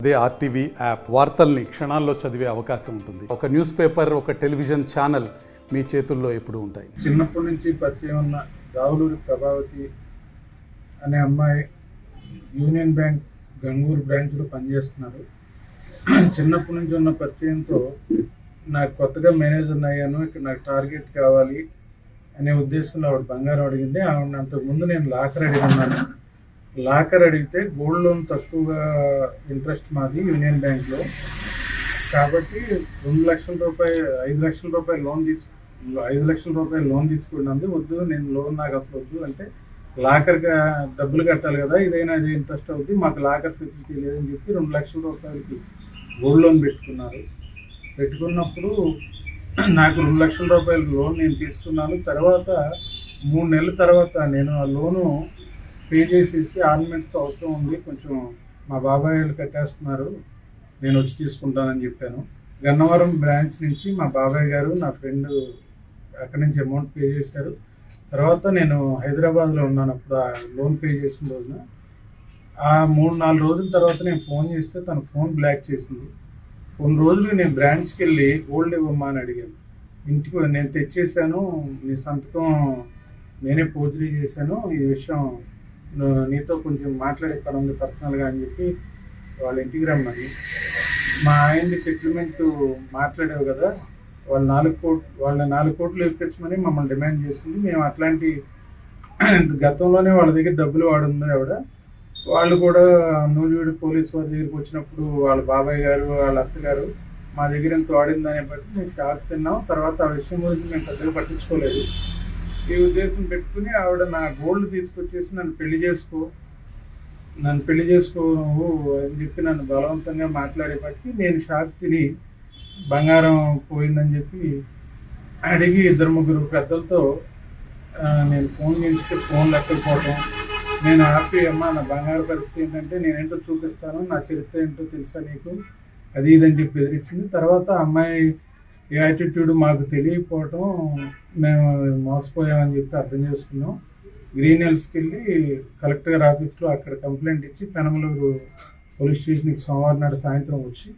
అదే RTV app వార్తల్ని క్షణాల్లో చదివే అవకాశం ఉంటుంది. ఒక న్యూస్ పేపర్, ఒక టెలివిజన్ ఛానల్ మీ చేతుల్లో ఎప్పుడూ ఉంటాయి. చిన్నప్పటి నుంచి పరిచయం ఉన్న దావులూరి ప్రభావతి అనే అమ్మాయి యూనియన్ బ్యాంక్ గంగూరు బ్రాంచ్లో పనిచేస్తున్నారు. చిన్నప్పటి నుంచి ఉన్న పరిచయంతో నాకు కొత్తగా మేనేజర్ అయ్యాను, ఇక్కడ నాకు టార్గెట్ కావాలి అనే ఉద్దేశంలో ఆవిడ బంగారం అడిగింది. ఆవిడ అంతకుముందు నేను లాకర్ అడిగినాను. లాకర్ అడిగితే గోల్డ్ లోన్ తక్కువగా ఇంట్రెస్ట్ మాది యూనియన్ బ్యాంక్లో, కాబట్టి 2 లక్షల రూపాయలు 5 లక్షల రూపాయలు లోన్ 5 లక్షల రూపాయలు లోన్ తీసుకున్నది. వద్దు, నేను లోన్ నాకు అసలు వద్దు అంటే, లాకర్గా డబ్బులు కట్టాలి కదా, ఇదైనా అది ఇంట్రెస్ట్ అవుద్ది, మాకు లాకర్ ఫెసిలిటీ లేదని చెప్పి 2 లక్షల రూపాయలకి గోల్డ్ లోన్ పెట్టుకున్నప్పుడు నాకు 2 లక్షల రూపాయల లోన్ నేను తీసుకున్నాను. తర్వాత 3 నెలల తర్వాత నేను ఆ లోను పే చేసేసి ఆర్నమెంట్స్ అవసరం ఉంది, కొంచెం మా బాబాయ్ వాళ్ళు కట్టేస్తున్నారు, నేను వచ్చి తీసుకుంటానని చెప్పాను. గన్నవరం బ్రాంచ్ నుంచి మా బాబాయ్ గారు, నా ఫ్రెండ్ అక్కడి నుంచి అమౌంట్ పే చేశారు. తర్వాత నేను హైదరాబాద్లో ఉన్నాను అప్పుడు ఆ లోన్ పే చేసిన రోజున. ఆ 3-4 రోజుల తర్వాత నేను ఫోన్ చేస్తే తన ఫోన్ బ్లాక్ చేసింది. కొన్ని రోజులు నేను బ్రాంచ్కి వెళ్ళి గోల్డ్ ఇవ్వమ్మా అని అడిగాను. ఇంటికి నేను తెచ్చేసాను, నీ సంతకం నేనే పోజరీ చేశాను, ఈ విషయం నీతో కొంచెం మాట్లాడే పని ఉంది పర్సనల్గా అని చెప్పి వాళ్ళ ఇంటికి రమ్మని, మా ఆయన్ని సెటిల్మెంట్ మాట్లాడావు కదా, వాళ్ళ 4 కోట్లు ఇప్పించమని మమ్మల్ని డిమాండ్ చేసింది. మేము అట్లాంటి గతంలోనే వాళ్ళ దగ్గర డబ్బులు వాడుంది ఆవిడ. వాళ్ళు కూడా నూజివీడు పోలీసు వారి దగ్గరికి వచ్చినప్పుడు వాళ్ళ బాబాయ్ గారు, వాళ్ళ అత్తగారు మా దగ్గర ఎంత వాడిందని బట్టి మేము షాక్ తిన్నాం. తర్వాత ఆ విషయం గురించి మేము పెద్దగా పట్టించుకోలేదు. ఈ ఉద్దేశం పెట్టుకుని ఆవిడ నా గోల్డ్ తీసుకొచ్చేసి నన్ను పెళ్లి చేసుకో నువ్వు అని చెప్పి నన్ను బలవంతంగా మాట్లాడేపటికి నేను షాక్ తిని బంగారం పోయిందని చెప్పి అడిగి 2-3 పెద్దలతో నేను ఫోన్ చేస్తే ఫోన్ లెక్కకపోవటం, నేను హ్యాపీ అమ్మా నా బంగారు పరిస్థితి ఏంటంటే నేనేంటో చూపిస్తాను, నా చరిత్ర ఏంటో తెలుసా నీకు, అది ఇదని చెప్పి ఎదిరించింది. తర్వాత అమ్మాయి యాటిట్యూడ్ మాకు తెలియకపోవటం, మేము మోసపోయామని చెప్పి అర్థం చేసుకున్నాం. గ్రీన్ హిల్స్కి వెళ్ళి కలెక్టర్ గారి ఆఫీస్లో అక్కడ కంప్లైంట్ ఇచ్చి పెనమలూరు పోలీస్ స్టేషన్కి సోమవారం నాడు సాయంత్రం వచ్చి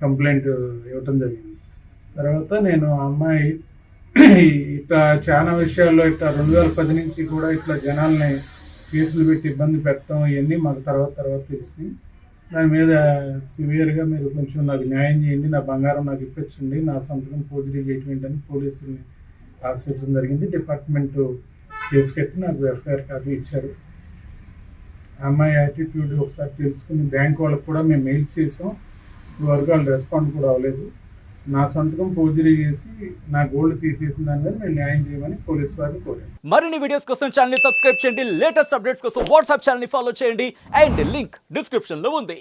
కంప్లైంట్ ఇవ్వటం జరిగింది. తర్వాత నేను అమ్మాయి ఇట్లా చాలా విషయాల్లో ఇట్లా 2010 నుంచి కూడా ఇట్లా జనాల్ని కేసులు పెట్టి ఇబ్బంది పెట్టడం ఇవన్నీ మాకు తర్వాత తెలిసింది. దాని మీద సివియర్గా మీరు కొంచెం నాకు న్యాయం చేయండి, నా బంగారం నాకు ఇప్పించండి, నా సంతకం పోజరీ చేయటం అని పోలీసుల్ని ఆశ్రయించడం జరిగింది. డిపార్ట్మెంట్ కేసు కట్టి నాకు ఎఫ్ఐఆర్ కాపీ ఇచ్చారు. అమ్మాయి యాటిట్యూడ్ ఒకసారి తెలుసుకుని బ్యాంక్ వాళ్ళకి కూడా మేము మెయిల్ చేసాం, ఇప్పటివరకు వాళ్ళు రెస్పాండ్ కూడా అవ్వలేదు. నా సంతకం పోజరీ చేసి నా గోల్డ్ తీసేసిన దాని మీద నేను న్యాయం చేయమని పోలీసు వారిని కోరాను. మరిన్ని వీడియోస్ కోసం ఛానల్ ని సబ్స్క్రైబ్ చేయండి, లేటెస్ట్ అప్డేట్స్ కోసం వాట్సాప్ ఛానల్ ని ఫాలో చేయండి అండ్ లింక్ డిస్క్రిప్షన్ లో ఉంది.